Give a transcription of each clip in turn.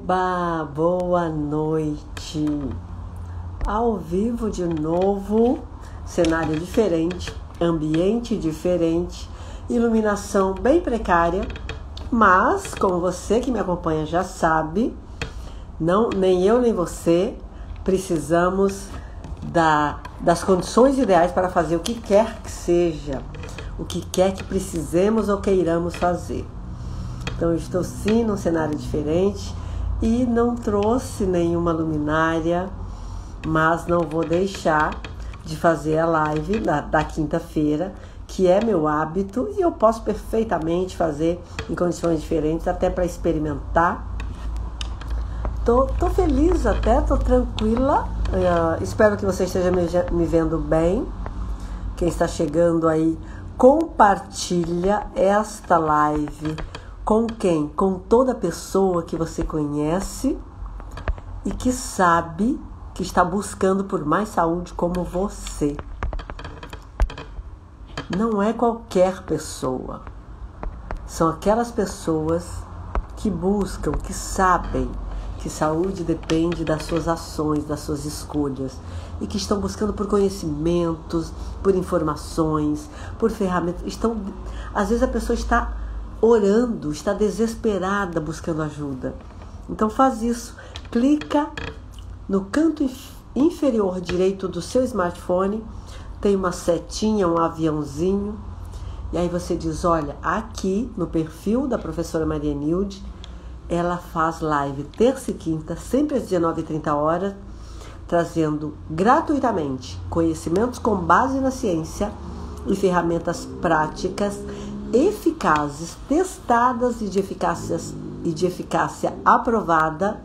Oba, boa noite. Ao vivo de novo, cenário diferente, ambiente diferente, iluminação bem precária, mas como você que me acompanha já sabe, nem eu nem você precisamos das condições ideais para fazer o que quer que seja, o que quer que precisemos ou queiramos fazer. Então, eu estou sim num cenário diferente e não trouxe nenhuma luminária, mas não vou deixar de fazer a live da quinta-feira, que é meu hábito, e eu posso perfeitamente fazer em condições diferentes, até para experimentar. Tô feliz até, tô tranquila, espero que você esteja me vendo bem. Quem está chegando aí, compartilha esta live. Com quem? Com toda pessoa que você conhece e que sabe que está buscando por mais saúde como você. Não é qualquer pessoa. São aquelas pessoas que buscam, que sabem que saúde depende das suas ações, das suas escolhas, e que estão buscando por conhecimentos, por informações, por ferramentas. Às vezes a pessoa está orando, está desesperada buscando ajuda. Então faz isso, clica no canto inferior direito do seu smartphone, tem uma setinha, um aviãozinho, e aí você diz, olha, aqui no perfil da professora Maria Nilde, ela faz live terça e quinta, sempre às 19h30, trazendo gratuitamente conhecimentos com base na ciência e ferramentas práticas eficazes, testadas e de eficácia aprovada,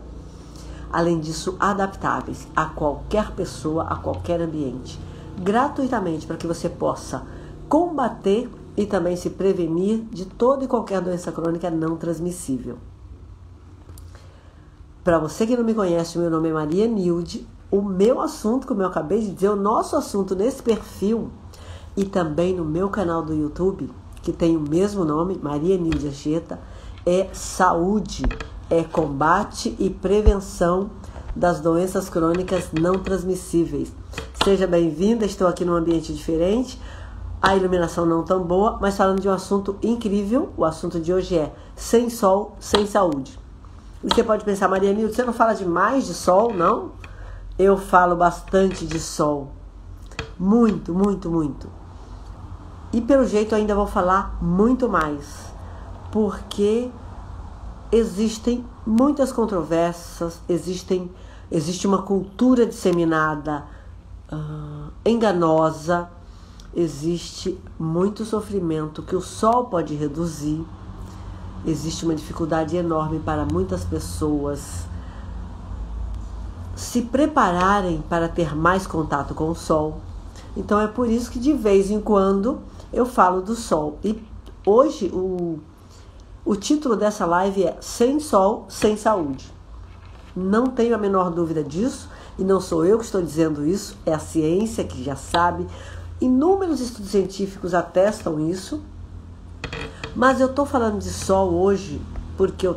além disso adaptáveis a qualquer pessoa, a qualquer ambiente, gratuitamente, para que você possa combater e também se prevenir de toda e qualquer doença crônica não transmissível. Para você que não me conhece, meu nome é Maria Nilde. O meu assunto, como eu acabei de dizer, o nosso assunto nesse perfil e também no meu canal do YouTube, que tem o mesmo nome, Maria Nilde Anchieta, é saúde, é combate e prevenção das doenças crônicas não transmissíveis. Seja bem-vinda, estou aqui num ambiente diferente, a iluminação não tão boa, mas falando de um assunto incrível. O assunto de hoje é sem sol, sem saúde. E você pode pensar, Maria Nilde, você não fala demais de sol, não? Eu falo bastante de sol. Muito, muito, muito. E pelo jeito ainda vou falar muito mais, porque existem muitas controvérsias, existe uma cultura disseminada enganosa, existe muito sofrimento que o sol pode reduzir, existe uma dificuldade enorme para muitas pessoas se prepararem para ter mais contato com o sol. Então é por isso que de vez em quando eu falo do sol. E hoje o título dessa live é Sem Sol, Sem Saúde. Não tenho a menor dúvida disso, e não sou eu que estou dizendo isso, é a ciência que já sabe. Inúmeros estudos científicos atestam isso. Mas eu estou falando de sol hoje porque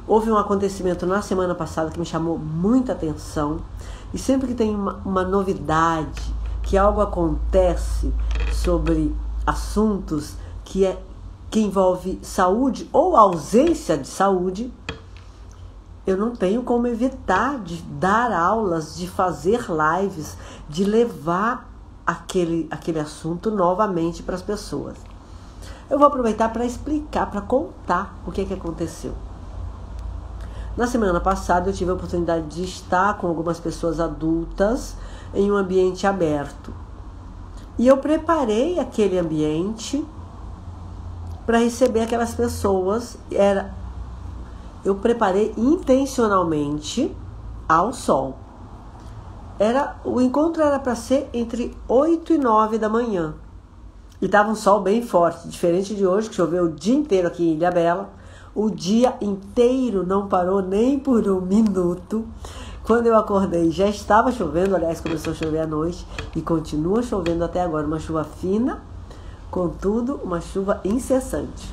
houve um acontecimento na semana passada que me chamou muita atenção. E sempre que tem uma novidade, que algo acontece sobre assuntos que envolve saúde ou ausência de saúde, eu não tenho como evitar de dar aulas, de fazer lives, de levar aquele assunto novamente para as pessoas. Eu vou aproveitar para explicar, para contar o que aconteceu. Na semana passada eu tive a oportunidade de estar com algumas pessoas adultas em um ambiente aberto. E eu preparei aquele ambiente para receber aquelas pessoas. Eu preparei intencionalmente ao sol. O encontro era para ser entre 8 e 9 da manhã. E estava um sol bem forte, diferente de hoje, que choveu o dia inteiro aqui em Ilhabela. O dia inteiro não parou nem por um minuto. Quando eu acordei já estava chovendo, aliás, começou a chover à noite e continua chovendo até agora. Uma chuva fina, contudo, uma chuva incessante.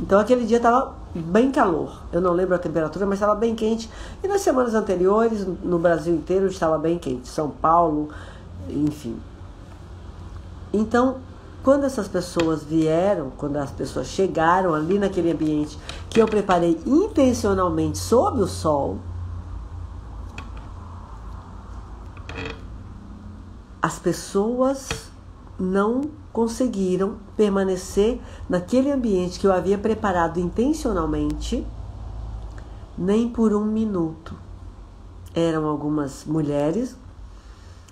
Então aquele dia estava bem calor. Eu não lembro a temperatura, mas estava bem quente. E nas semanas anteriores, no Brasil inteiro, estava bem quente. São Paulo, enfim. Então, quando essas pessoas vieram, quando as pessoas chegaram ali naquele ambiente que eu preparei intencionalmente sob o sol, as pessoas não conseguiram permanecer naquele ambiente que eu havia preparado intencionalmente, nem por um minuto. Eram algumas mulheres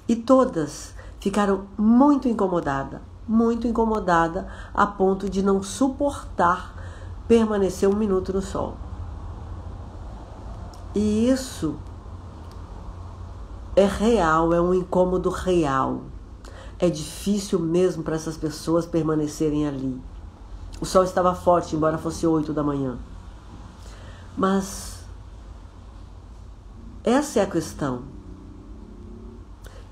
e todas ficaram muito incomodadas a ponto de não suportar permanecer um minuto no sol. E isso é real, é um incômodo real. É difícil mesmo para essas pessoas permanecerem ali. O sol estava forte, embora fosse 8 da manhã. Mas essa é a questão.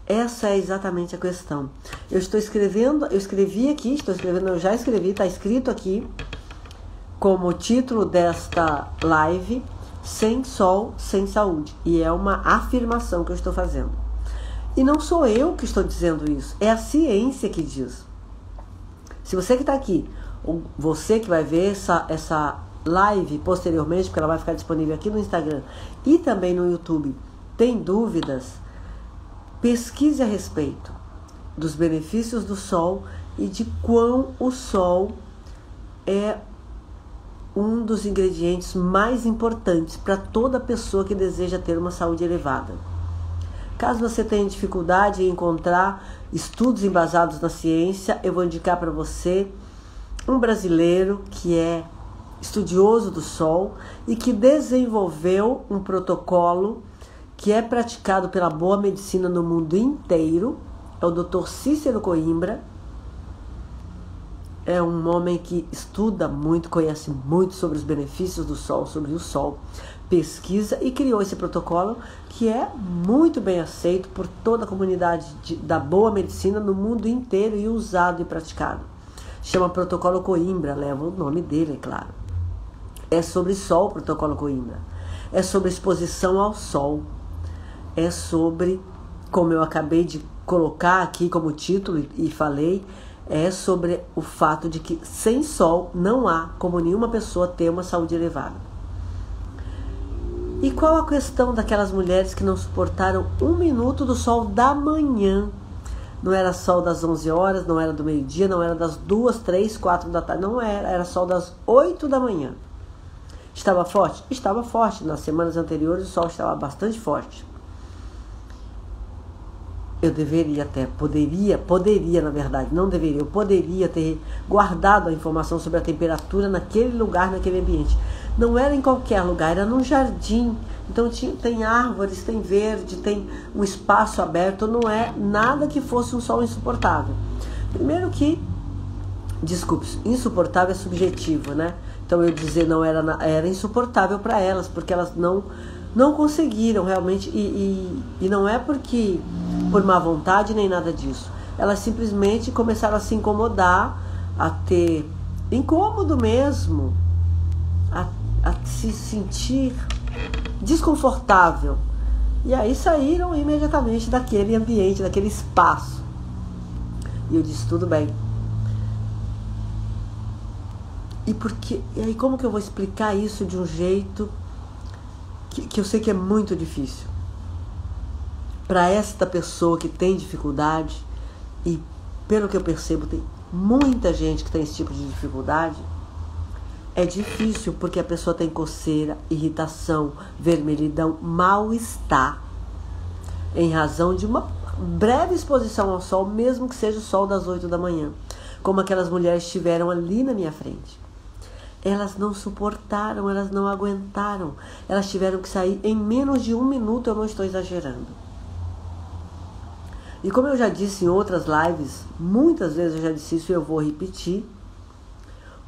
Essa é exatamente a questão. Eu já escrevi, está escrito aqui, como título desta live, Sem Sol, Sem Saúde. E é uma afirmação que eu estou fazendo. E não sou eu que estou dizendo isso, é a ciência que diz. Se você que está aqui, ou você que vai ver essa live posteriormente, porque ela vai ficar disponível aqui no Instagram e também no YouTube, tem dúvidas, pesquise a respeito dos benefícios do sol e de quão o sol é um dos ingredientes mais importantes para toda pessoa que deseja ter uma saúde elevada. Caso você tenha dificuldade em encontrar estudos embasados na ciência, eu vou indicar para você um brasileiro que é estudioso do sol e que desenvolveu um protocolo que é praticado pela boa medicina no mundo inteiro. É o Dr. Cícero Coimbra. É um homem que estuda muito, conhece muito sobre os benefícios do sol, sobre o sol, pesquisa e criou esse protocolo que é muito bem aceito por toda a comunidade da boa medicina no mundo inteiro e usado e praticado. Chama Protocolo Coimbra, leva o nome dele, é claro. É sobre sol o Protocolo Coimbra. É sobre exposição ao sol. É sobre, como eu acabei de colocar aqui como título e falei, é sobre o fato de que sem sol não há como nenhuma pessoa ter uma saúde elevada. E qual a questão daquelas mulheres que não suportaram um minuto do sol da manhã? Não era sol das 11 horas, não era do meio-dia, não era das 2, 3, 4 da tarde, não era, era sol das 8 da manhã. Estava forte? Estava forte. Nas semanas anteriores o sol estava bastante forte. Eu deveria até, poderia na verdade, não deveria, eu poderia ter guardado a informação sobre a temperatura naquele lugar, naquele ambiente. Não era em qualquer lugar, era num jardim, então tem árvores, tem verde, tem um espaço aberto, não é nada que fosse um sol insuportável. Primeiro que, desculpe, insuportável é subjetivo, né? Então eu dizer não era insuportável para elas, porque elas não conseguiram realmente, e não é porque por má vontade nem nada disso. Elas simplesmente começaram a se incomodar, a ter incômodo mesmo, a se sentir desconfortável. E aí saíram imediatamente daquele ambiente, daquele espaço. E eu disse, tudo bem. E aí como que eu vou explicar isso de um jeito que eu sei que é muito difícil? Para esta pessoa que tem dificuldade, e pelo que eu percebo tem muita gente que tem esse tipo de dificuldade, é difícil porque a pessoa tem coceira, irritação, vermelhidão, mal-estar, em razão de uma breve exposição ao sol, mesmo que seja o sol das 8 da manhã, como aquelas mulheres tiveram ali na minha frente. Elas não suportaram, elas não aguentaram, elas tiveram que sair em menos de um minuto, eu não estou exagerando. E como eu já disse em outras lives, muitas vezes eu já disse isso e eu vou repetir,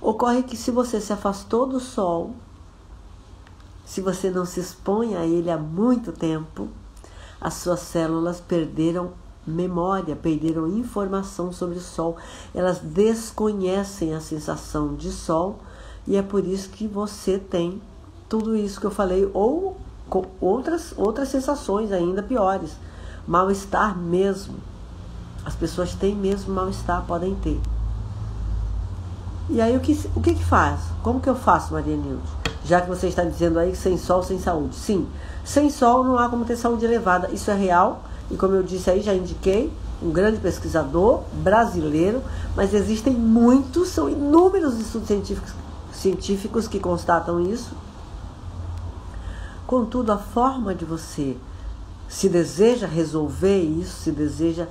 ocorre que se você se afastou do sol, se você não se expõe a ele há muito tempo, as suas células perderam memória, perderam informação sobre o sol. Elas desconhecem a sensação de sol E é por isso que você tem tudo isso que eu falei, ou com outras sensações ainda piores. Mal-estar mesmo. As pessoas têm mesmo mal-estar, podem ter. E aí o que faz? Como que eu faço, Maria Nilde? Já que você está dizendo aí que sem sol, sem saúde. Sim, sem sol não há como ter saúde elevada. Isso é real. E como eu disse aí, já indiquei, um grande pesquisador brasileiro, mas existem muitos, são inúmeros estudos científicos que constatam isso. Contudo, a forma de você, se deseja resolver isso, se deseja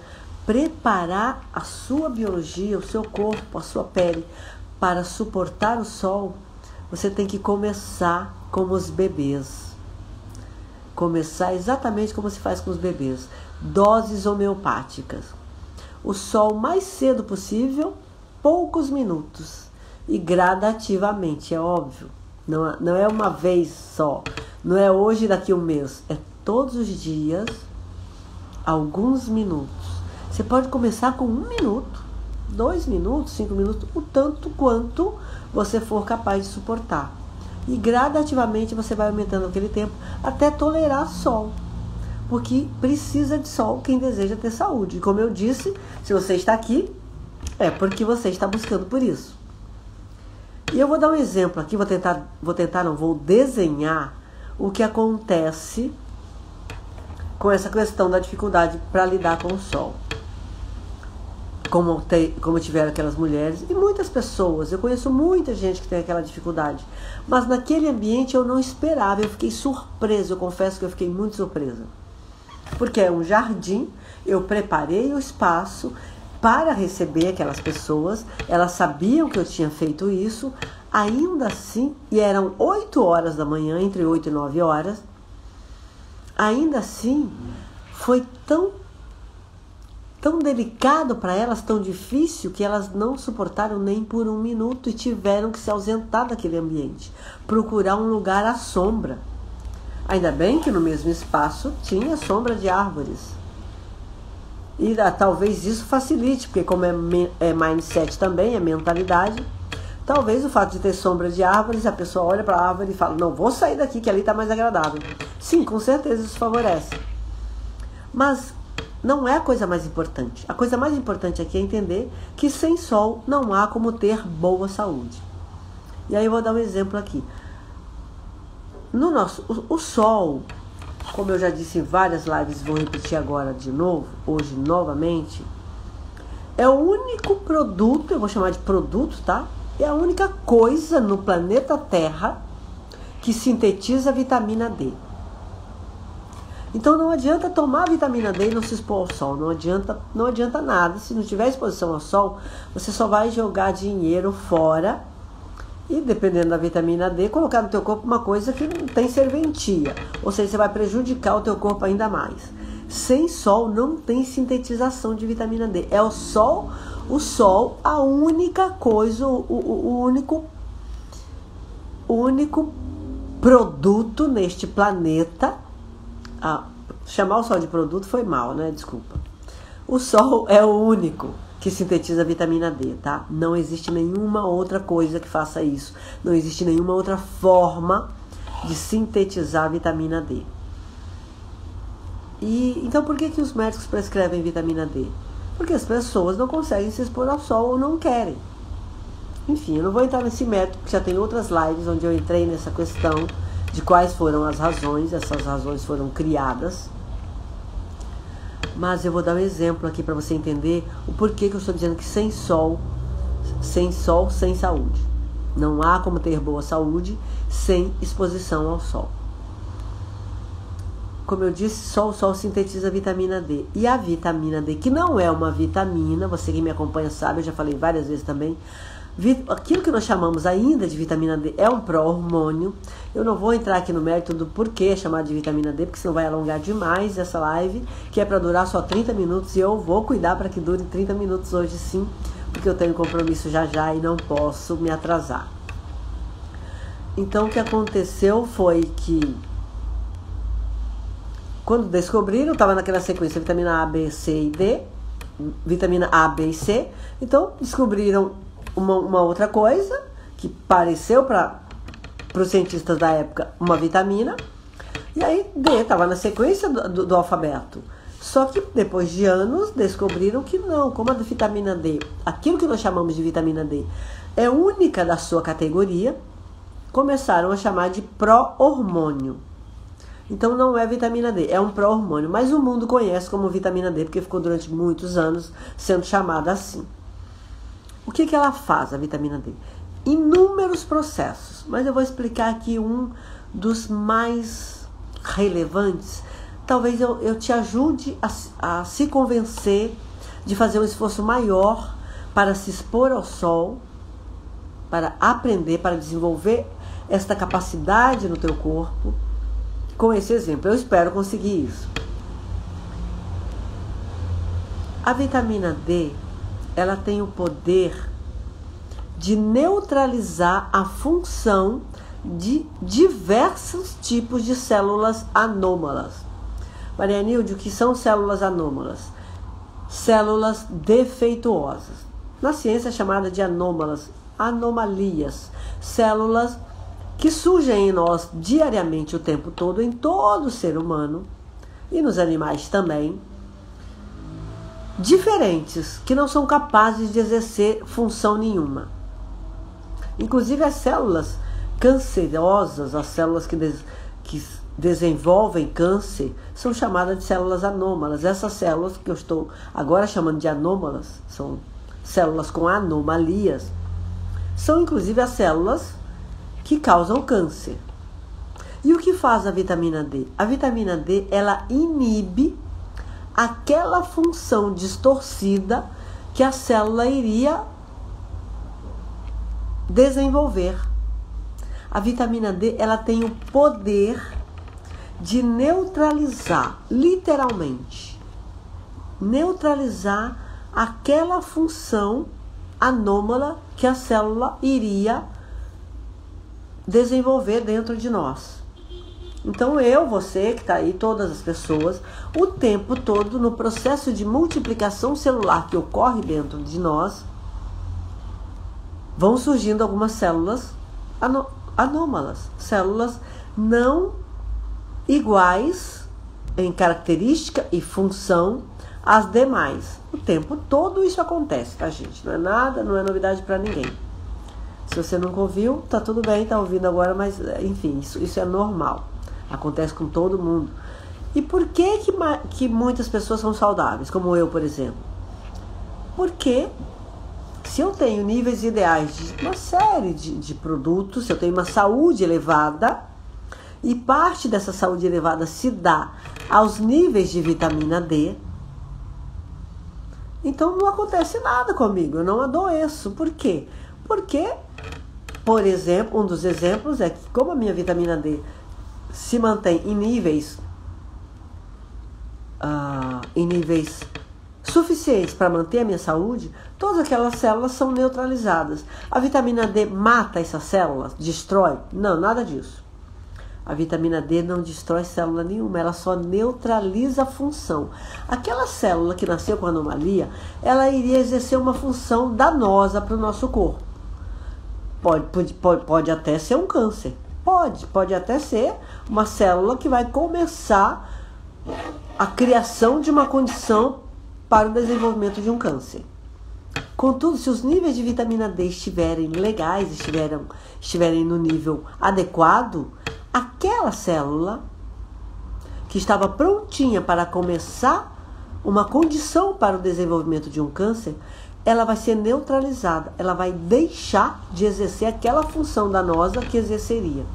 preparar a sua biologia, o seu corpo, a sua pele para suportar o sol, você tem que começar como os bebês. Começar exatamente como se faz com os bebês. Doses homeopáticas. O sol mais cedo possível, poucos minutos. E gradativamente, é óbvio. Não é uma vez só. Não é hoje e daqui a um mês. É todos os dias, alguns minutos. Você pode começar com 1 minuto, 2 minutos, 5 minutos, o tanto quanto você for capaz de suportar. E gradativamente você vai aumentando aquele tempo até tolerar sol. Porque precisa de sol quem deseja ter saúde. E como eu disse, se você está aqui, é porque você está buscando por isso. E eu vou dar um exemplo aqui, vou desenhar o que acontece com essa questão da dificuldade para lidar com o sol. Como tiveram aquelas mulheres e muitas pessoas, eu conheço muita gente que tem aquela dificuldade, mas naquele ambiente eu não esperava, eu fiquei surpresa, eu confesso que eu fiquei muito surpresa, porque é um jardim, eu preparei o espaço para receber aquelas pessoas, elas sabiam que eu tinha feito isso, ainda assim, e eram 8 horas da manhã, entre 8 e 9 horas, ainda assim, foi tão delicado para elas, tão difícil, que elas não suportaram nem por 1 minuto e tiveram que se ausentar daquele ambiente, procurar um lugar à sombra. Ainda bem que no mesmo espaço tinha sombra de árvores. E talvez isso facilite, porque como é mindset também, é mentalidade, talvez o fato de ter sombra de árvores, a pessoa olha para a árvore e fala, não, vou sair daqui que ali está mais agradável. Sim, com certeza isso favorece. Mas não é a coisa mais importante. A coisa mais importante aqui é entender que sem sol não há como ter boa saúde. E aí eu vou dar um exemplo aqui. O sol, como eu já disse em várias lives, vou repetir agora de novo, hoje novamente, é o único produto, eu vou chamar de produto, tá? É a única coisa no planeta Terra que sintetiza a vitamina D. Então não adianta tomar vitamina D e não se expor ao sol, não adianta nada. Se não tiver exposição ao sol, você só vai jogar dinheiro fora e, dependendo da vitamina D, colocar no teu corpo uma coisa que não tem serventia. Ou seja, você vai prejudicar o teu corpo ainda mais. Sem sol não tem sintetização de vitamina D. É o sol a única coisa, o único produto neste planeta. Chamar o sol de produto foi mal, né? Desculpa. O sol é o único que sintetiza a vitamina D, tá? Não existe nenhuma outra coisa que faça isso. Não existe nenhuma outra forma de sintetizar a vitamina D. Então por que os médicos prescrevem vitamina D? Porque as pessoas não conseguem se expor ao sol ou não querem. Enfim, eu não vou entrar nesse método, porque já tem outras lives onde eu entrei nessa questão de quais foram as razões. Essas razões foram criadas. Mas eu vou dar um exemplo aqui para você entender o porquê que eu estou dizendo que sem sol, sem saúde. Não há como ter boa saúde sem exposição ao sol. Como eu disse, o sol sintetiza a vitamina D. E a vitamina D, que não é uma vitamina, você que me acompanha sabe, eu já falei várias vezes também, aquilo que nós chamamos ainda de vitamina D é um pró-hormônio. Eu não vou entrar aqui no mérito do porquê é chamado de vitamina D, porque senão vai alongar demais essa live, que é para durar só 30 minutos, e eu vou cuidar para que dure 30 minutos hoje sim, porque eu tenho compromisso já e não posso me atrasar. Então o que aconteceu foi que quando descobriram, estava naquela sequência vitamina A, B, C e D, vitamina A, B e C, então descobriram uma outra coisa que pareceu para os cientistas da época uma vitamina, e aí D estava na sequência do alfabeto. Só que depois de anos descobriram que não, como a vitamina D, aquilo que nós chamamos de vitamina D, é única da sua categoria, começaram a chamar de pró-hormônio. Então não é vitamina D, é um pró-hormônio, mas o mundo conhece como vitamina D, porque ficou durante muitos anos sendo chamada assim. O que ela faz, a vitamina D? Inúmeros processos, mas eu vou explicar aqui um dos mais relevantes. Talvez eu te ajude a se convencer de fazer um esforço maior para se expor ao sol, para aprender, para desenvolver esta capacidade no teu corpo. Com esse exemplo, eu espero conseguir isso. A vitamina D, ela tem o poder de neutralizar a função de diversos tipos de células anômalas. Maria Nilde, o que são células anômalas? Células defeituosas. Na ciência é chamada de anômalas, anomalias. Células que surgem em nós diariamente o tempo todo, em todo ser humano e nos animais também, diferentes, que não são capazes de exercer função nenhuma. Inclusive as células cancerosas, as células que desenvolvem câncer, são chamadas de células anômalas. Essas células que eu estou agora chamando de anômalas, são células com anomalias, são inclusive as células que causam câncer. E o que faz a vitamina D? A vitamina D, ela inibe aquela função distorcida que a célula iria desenvolver. A vitamina D, ela tem o poder de neutralizar, literalmente, neutralizar aquela função anômala que a célula iria desenvolver dentro de nós. Então você que está aí, todas as pessoas, o tempo todo no processo de multiplicação celular que ocorre dentro de nós, vão surgindo algumas células anômalas, células não iguais em característica e função às demais. O tempo todo isso acontece, tá, gente? Não é nada, não é novidade para ninguém. Se você nunca ouviu, tá tudo bem, tá ouvindo agora, mas enfim, isso é normal. Acontece com todo mundo. E por que muitas pessoas são saudáveis, como eu, por exemplo? Porque se eu tenho níveis ideais de uma série de produtos, se eu tenho uma saúde elevada, e parte dessa saúde elevada se dá aos níveis de vitamina D, então não acontece nada comigo, eu não adoeço. Por quê? Porque, por exemplo, um dos exemplos é que como a minha vitamina D se mantém em níveis suficientes para manter a minha saúde, todas aquelas células são neutralizadas. A vitamina D mata essas células? Destrói? Não, nada disso. A vitamina D não destrói célula nenhuma, ela só neutraliza a função. Aquela célula que nasceu com anomalia, ela iria exercer uma função danosa para o nosso corpo. Pode até ser um câncer. Pode até ser uma célula que vai começar a criação de uma condição para o desenvolvimento de um câncer. Contudo, se os níveis de vitamina D estiverem legais, estiverem no nível adequado, aquela célula que estava prontinha para começar uma condição para o desenvolvimento de um câncer, ela vai ser neutralizada, ela vai deixar de exercer aquela função danosa que exerceria.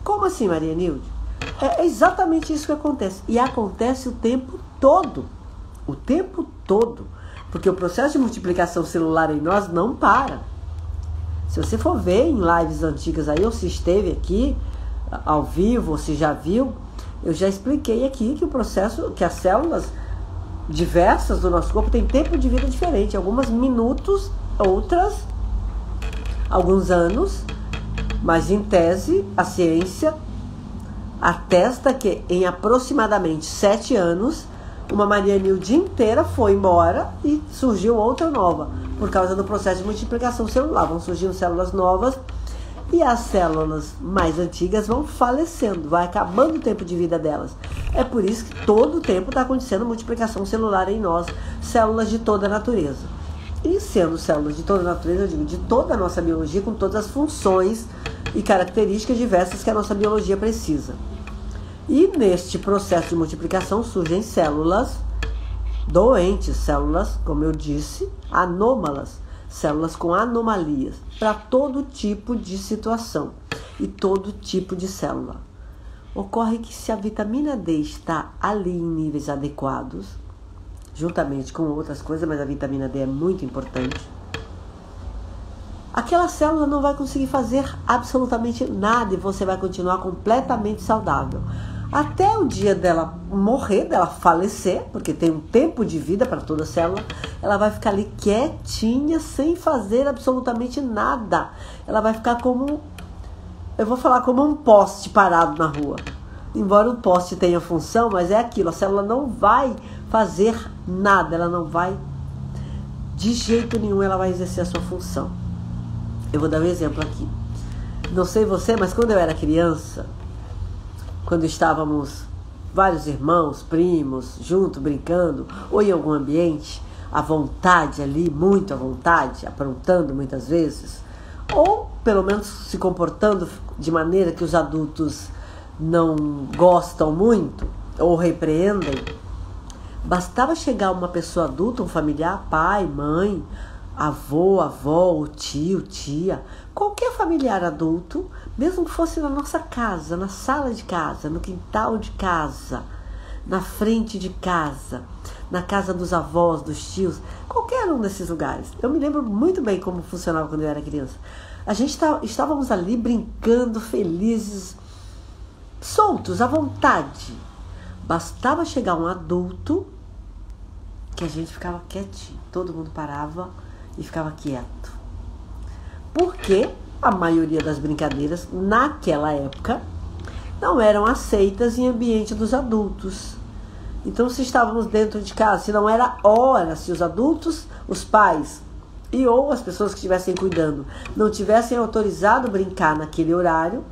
Como assim, Maria Nilde? É exatamente isso que acontece. E acontece o tempo todo. O tempo todo. Porque o processo de multiplicação celular em nós não para. Se você for ver em lives antigas aí, ou se esteve aqui ao vivo, ou se já viu, eu já expliquei aqui que o processo, que as células diversas do nosso corpo têm tempo de vida diferente. Algumas minutos, outras alguns anos, mas em tese a ciência atesta que em aproximadamente 7 anos uma Maria Nilde inteira foi embora e surgiu outra nova, por causa do processo de multiplicação celular. Vão surgindo células novas e as células mais antigas vão falecendo, vai acabando o tempo de vida delas. É por isso que todo o tempo está acontecendo multiplicação celular em nós, células de toda a natureza. E sendo células de toda a natureza, eu digo, de toda a nossa biologia, com todas as funções e características diversas que a nossa biologia precisa. E neste processo de multiplicação surgem células doentes, células, como eu disse, anômalas, células com anomalias, para todo tipo de situação e todo tipo de célula. Ocorre que se a vitamina D está ali em níveis adequados, juntamente com outras coisas, mas a vitamina D é muito importante, aquela célula não vai conseguir fazer absolutamente nada e você vai continuar completamente saudável. Até o dia dela morrer, dela falecer, porque tem um tempo de vida para toda célula, ela vai ficar ali quietinha, sem fazer absolutamente nada. Ela vai ficar como, eu vou falar como um poste parado na rua. Embora o poste tenha função, mas é aquilo, a célula não vai fazer nada, ela não vai, de jeito nenhum, ela vai exercer a sua função. Eu vou dar um exemplo aqui. Não sei você, mas quando eu era criança, quando estávamos vários irmãos, primos, juntos, brincando, ou em algum ambiente, à vontade ali, muito à vontade, aprontando muitas vezes, ou pelo menos se comportando de maneira que os adultos não gostam muito, ou repreendem, bastava chegar uma pessoa adulta, um familiar, pai, mãe, avô, avó, o tio, tia, qualquer familiar adulto, mesmo que fosse na nossa casa, na sala de casa, no quintal de casa, na frente de casa, na casa dos avós, dos tios, qualquer um desses lugares. Eu me lembro muito bem como funcionava quando eu era criança. A gente estávamos ali brincando, felizes, soltos, à vontade. Bastava chegar um adulto que a gente ficava quietinho, todo mundo parava e ficava quieto. Porque a maioria das brincadeiras, naquela época, não eram aceitas em ambiente dos adultos. Então, se estávamos dentro de casa, se não era hora, se os adultos, os pais e ou as pessoas que estivessem cuidando não tivessem autorizado brincar naquele horário,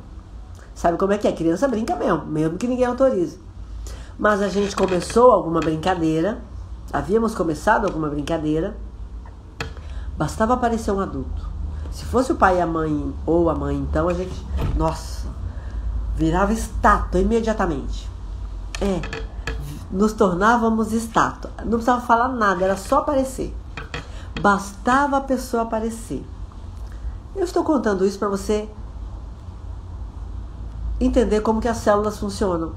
sabe como é que é? Criança brinca mesmo que ninguém autorize. Mas a gente começou alguma brincadeira, havíamos começado alguma brincadeira, bastava aparecer um adulto. Se fosse o pai e a mãe, ou a mãe, então a gente, nossa, virava estátua imediatamente. Nos tornávamos estátua. Não precisava falar nada, era só aparecer. Bastava a pessoa aparecer. Eu estou contando isso para você entender como que as células funcionam.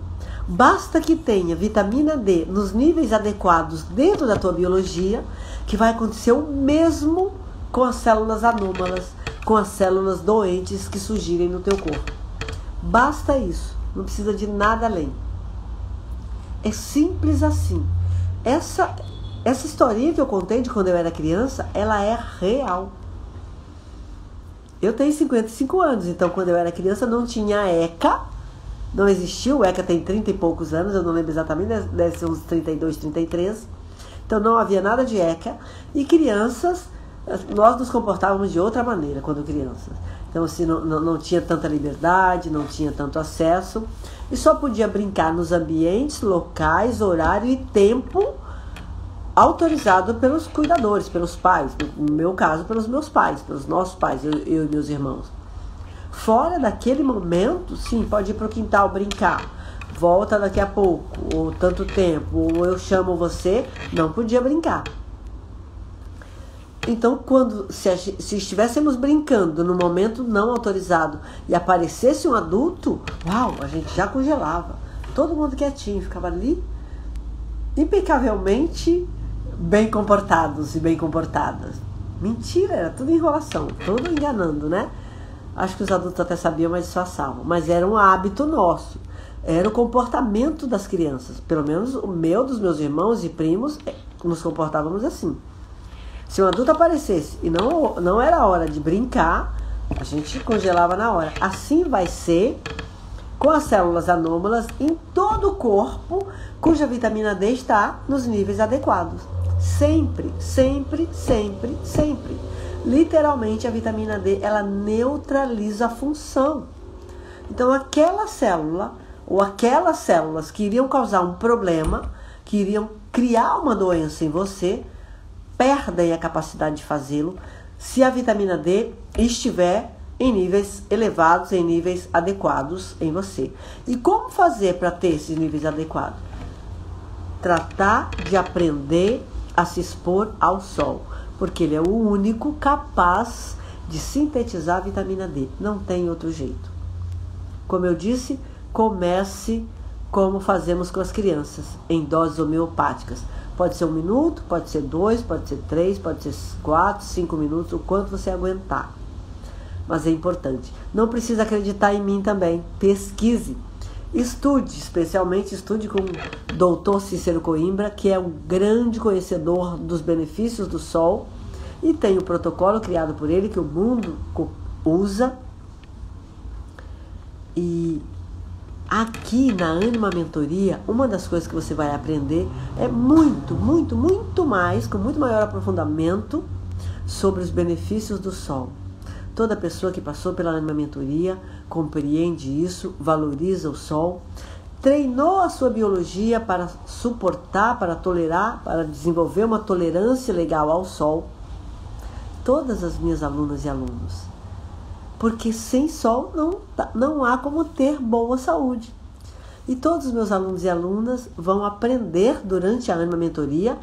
Basta que tenha vitamina D nos níveis adequados dentro da tua biologia, que vai acontecer o mesmo com as células anômalas, com as células doentes que surgirem no teu corpo. Basta isso, não precisa de nada além. É simples assim. Essa historinha que eu contei de quando eu era criança, ela é real. Eu tenho 55 anos, então quando eu era criança não tinha ECA, não existia, o ECA tem 30 e poucos anos, eu não lembro exatamente, deve ser uns 32, 33. Então não havia nada de ECA, e crianças, nós nos comportávamos de outra maneira quando crianças. Então assim, não tinha tanta liberdade, não tinha tanto acesso, e só podia brincar nos ambientes, locais, horário e tempo autorizado pelos cuidadores, pelos pais, no meu caso, pelos meus pais, pelos nossos pais, eu e meus irmãos. Fora daquele momento, sim, pode ir para o quintal brincar, volta daqui a pouco, ou tanto tempo, ou eu chamo você, não podia brincar. Então, se estivéssemos brincando no momento não autorizado e aparecesse um adulto, uau, a gente já congelava. Todo mundo quietinho, ficava ali, impecavelmente bem comportados e bem comportadas. Mentira, era tudo enrolação, tudo enganando, né? Acho que os adultos até sabiam, mas disfarçavam. Mas era um hábito nosso. Era o comportamento das crianças. Pelo menos o meu, dos meus irmãos e primos, nos comportávamos assim. Se um adulto aparecesse e não era hora de brincar, a gente congelava na hora. Assim vai ser com as células anômalas em todo o corpo, cuja vitamina D está nos níveis adequados. Sempre, sempre, sempre, sempre. Literalmente, a vitamina D, ela neutraliza a função. Então, aquela célula ou aquelas células que iriam causar um problema, que iriam criar uma doença em você, perdem a capacidade de fazê-lo se a vitamina D estiver em níveis elevados, em níveis adequados em você. E como fazer para ter esses níveis adequados? Tratar de aprender a se expor ao sol, porque ele é o único capaz de sintetizar a vitamina D. Não tem outro jeito. Como eu disse, comece como fazemos com as crianças, em doses homeopáticas. Pode ser 1 minuto, pode ser 2, pode ser 3, pode ser 4, 5 minutos, o quanto você aguentar. Mas é importante. Não precisa acreditar em mim também. Pesquise. Estude, especialmente estude com o Dr. Cícero Coimbra, que é um grande conhecedor dos benefícios do sol, e tem o protocolo criado por ele que o mundo usa. E aqui na Ânima Mentoria, uma das coisas que você vai aprender é muito mais, com muito maior aprofundamento sobre os benefícios do sol. Toda pessoa que passou pela Ânima Mentoria compreende isso, valoriza o sol, treinou a sua biologia para suportar, para tolerar, para desenvolver uma tolerância legal ao sol. Todas as minhas alunas e alunos. Porque sem sol não há como ter boa saúde. E todos os meus alunos e alunas vão aprender durante a Ânima Mentoria,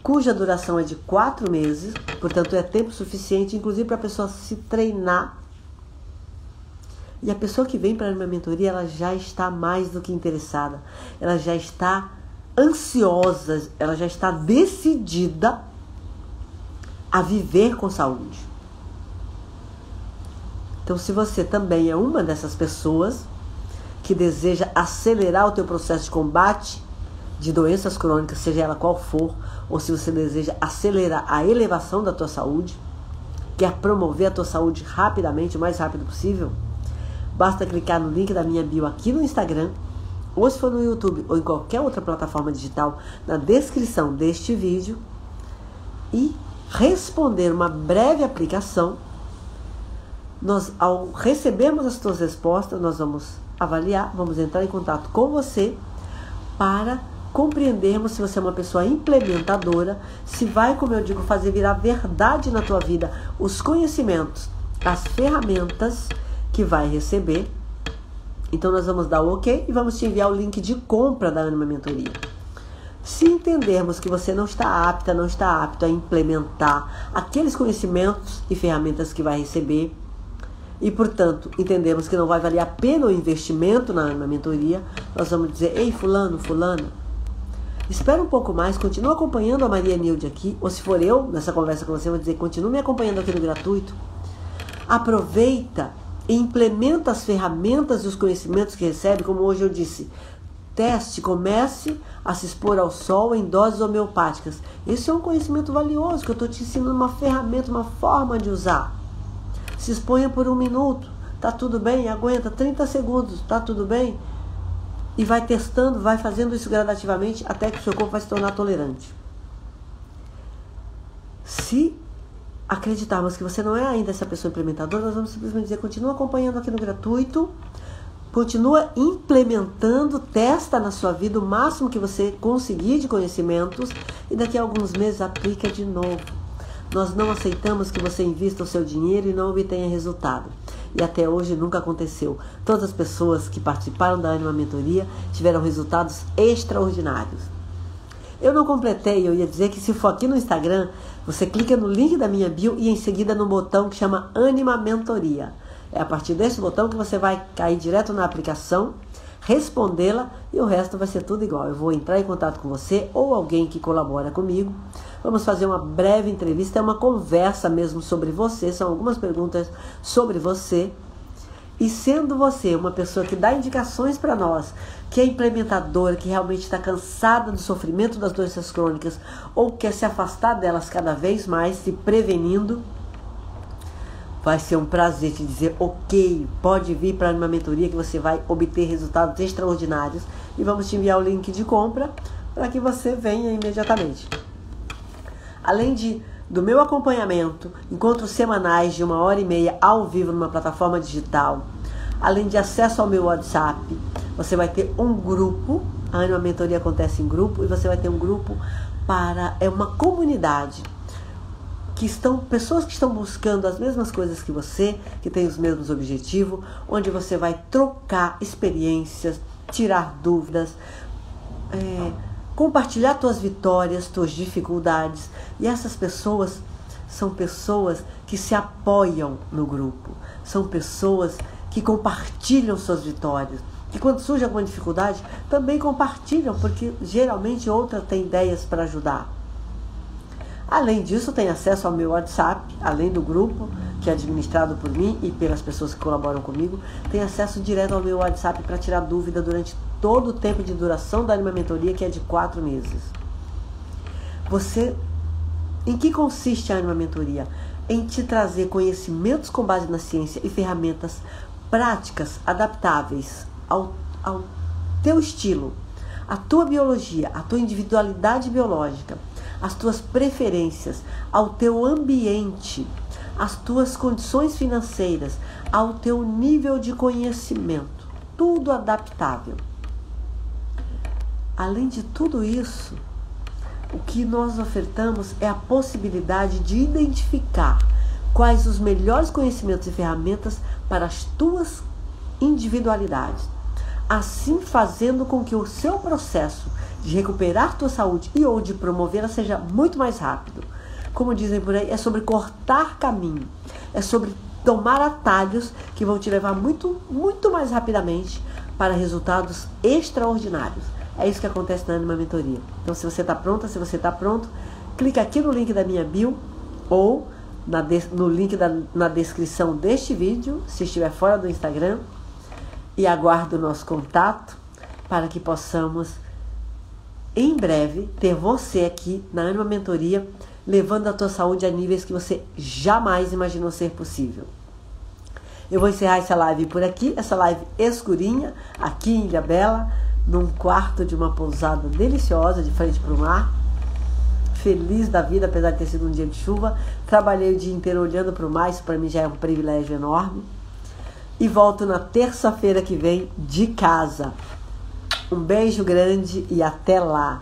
cuja duração é de 4 meses, portanto é tempo suficiente, inclusive para a pessoa se treinar. E a pessoa que vem para a Ânima Mentoria, ela já está mais do que interessada, ela já está ansiosa, ela já está decidida a viver com saúde. Então, se você também é uma dessas pessoas que deseja acelerar o teu processo de combate de doenças crônicas, seja ela qual for, ou se você deseja acelerar a elevação da tua saúde, quer promover a tua saúde rapidamente, o mais rápido possível, basta clicar no link da minha bio aqui no Instagram, ou se for no YouTube, ou em qualquer outra plataforma digital, na descrição deste vídeo, e responder uma breve aplicação. Ao recebermos as tuas respostas, nós vamos avaliar, vamos entrar em contato com você para compreendermos se você é uma pessoa implementadora, se vai, como eu digo, fazer virar verdade na tua vida os conhecimentos, as ferramentas que vai receber. Então nós vamos dar o ok e vamos te enviar o link de compra da Ânima Mentoria. Se entendermos que você não está apto a implementar aqueles conhecimentos e ferramentas que vai receber, e, portanto, entendemos que não vai valer a pena o investimento na mentoria, nós vamos dizer: ei, fulano, fulana, espera um pouco mais, continua acompanhando a Maria Nilde aqui, ou se for eu, nessa conversa com você, eu vou dizer: continue me acompanhando aqui no gratuito. Aproveita e implementa as ferramentas e os conhecimentos que recebe, como hoje eu disse. Teste, comece a se expor ao sol em doses homeopáticas. Esse é um conhecimento valioso, que eu estou te ensinando uma ferramenta, uma forma de usar. Se exponha por 1 minuto, tá tudo bem, aguenta 30 segundos, tá tudo bem? E vai testando, vai fazendo isso gradativamente até que o seu corpo vai se tornar tolerante. Se acreditarmos que você não é ainda essa pessoa implementadora, nós vamos simplesmente dizer: continua acompanhando aqui no gratuito, continua implementando, testa na sua vida o máximo que você conseguir de conhecimentos e daqui a alguns meses aplica de novo. Nós não aceitamos que você invista o seu dinheiro e não obtenha resultado. E até hoje nunca aconteceu. Todas as pessoas que participaram da Ânima Mentoria tiveram resultados extraordinários. Eu não completei, eu ia dizer que se for aqui no Instagram, você clica no link da minha bio e em seguida no botão que chama Ânima Mentoria. É a partir desse botão que você vai cair direto na aplicação, respondê-la e o resto vai ser tudo igual. Eu vou entrar em contato com você ou alguém que colabora comigo. Vamos fazer uma breve entrevista, é uma conversa mesmo sobre você, são algumas perguntas sobre você. E sendo você uma pessoa que dá indicações para nós, que é implementadora, que realmente está cansada do sofrimento das doenças crônicas ou quer se afastar delas cada vez mais, se prevenindo, vai ser um prazer te dizer: ok, pode vir para uma mentoria que você vai obter resultados extraordinários e vamos te enviar o link de compra para que você venha imediatamente. Além de do meu acompanhamento, encontros semanais de 1h30 ao vivo numa plataforma digital, além de acesso ao meu WhatsApp. Você vai ter um grupo, a Anima Mentoria acontece em grupo, e você vai ter um grupo é uma comunidade, pessoas que estão buscando as mesmas coisas que você, que têm os mesmos objetivos, onde você vai trocar experiências, tirar dúvidas, compartilhar tuas vitórias, tuas dificuldades. E essas pessoas são pessoas que se apoiam no grupo, são pessoas que compartilham suas vitórias, que quando surge alguma dificuldade também compartilham, porque geralmente outra tem ideias para ajudar. Além disso, tem acesso ao meu WhatsApp, além do grupo, que é administrado por mim e pelas pessoas que colaboram comigo, tem acesso direto ao meu WhatsApp para tirar dúvida durante todo o tempo de duração da Anima Mentoria, que é de 4 meses. Em que consiste a Anima Mentoria? Em te trazer conhecimentos com base na ciência e ferramentas práticas, adaptáveis ao teu estilo, à tua biologia, à tua individualidade biológica, às tuas preferências, ao teu ambiente, às tuas condições financeiras, ao teu nível de conhecimento. Tudo adaptável. Além de tudo isso, o que nós ofertamos é a possibilidade de identificar quais os melhores conhecimentos e ferramentas para as tuas individualidades, assim fazendo com que o seu processo de recuperar tua saúde e ou de promovê-la seja muito mais rápido. Como dizem por aí, é sobre cortar caminho, é sobre tomar atalhos que vão te levar muito, muito mais rapidamente para resultados extraordinários. É isso que acontece na Anima Mentoria. Então, se você está pronta, se você está pronto, clica aqui no link da minha bio ou no link na descrição deste vídeo, se estiver fora do Instagram, e aguardo o nosso contato para que possamos, em breve, ter você aqui na Anima Mentoria, levando a tua saúde a níveis que você jamais imaginou ser possível. Eu vou encerrar essa live por aqui, essa live escurinha, aqui em Ilhabela, num quarto de uma pousada deliciosa, de frente para o mar. Feliz da vida, apesar de ter sido um dia de chuva. Trabalhei o dia inteiro olhando para o mar, isso para mim já é um privilégio enorme. E volto na terça-feira que vem de casa. Um beijo grande e até lá!